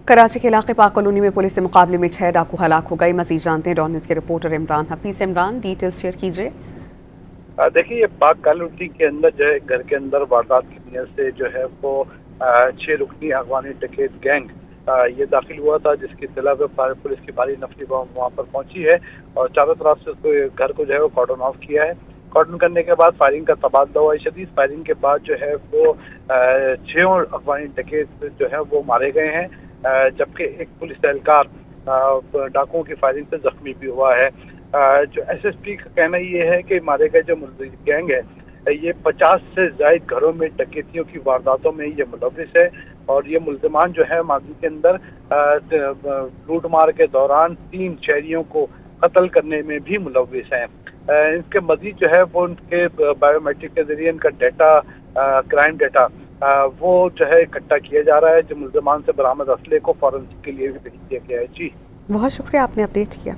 کراچی کے علاقے پاک کالونی میں پولیس سے مقابلے میں 6 ڈاکو ہلاک ہو گئے۔ مزید جانتے ہیں ڈان نیوز کے reporter Imran Hafeez. Imran, details share کیجیے۔ دیکھیے، یہ پاک کالونی کے اندر جو ہے گھر کے اندر واردات کی نیت سے جو ہے وہ 6 رکنی افغانی ڈکیت گینگ یہ داخل ہوا تھا، جس کی اطلاع پر پولیس کی بھاری نفری وہاں پر پہنچی ہے اور چاروں طرف سے اس کو گھر کو جو ہے وہ کارڈن آف کیا ہے۔ کارڈن کرنے کے بعد فائرنگ کا تبادلہ ہوا ہے۔ شدید فائرنگ کے بعد جو ہے وہ 6 افغانی ڈکیت جو ہے وہ مارے گئے ہیں، جبکہ ایک پولیس اہلکار ڈاکوؤں کی فائرنگ سے زخمی بھی ہوا ہے۔ جو ایس ایس پی کا کہنا یہ ہے کہ مارے گئے جو گینگ ہے یہ 50 سے زائد گھروں میں ڈکیتیوں کی وارداتوں میں یہ ملوث ہے، اور یہ ملزمان جو ہے ماضی کے اندر لوٹ مار کے دوران 3 شہریوں کو قتل کرنے میں بھی ملوث ہیں۔ اس کے مزید جو ہے وہ ان کے بایو میٹرک کے ذریعے ان کا ڈیٹا، کرائم ڈیٹا وہ جو ہے اکٹھا کیا جا رہا ہے، جو ملزمان سے برآمد اسلحے کو فورنسک کے لیے بھی بھیج دیا گیا ہے۔ جی بہت شکریہ، آپ نے اپڈیٹ کیا۔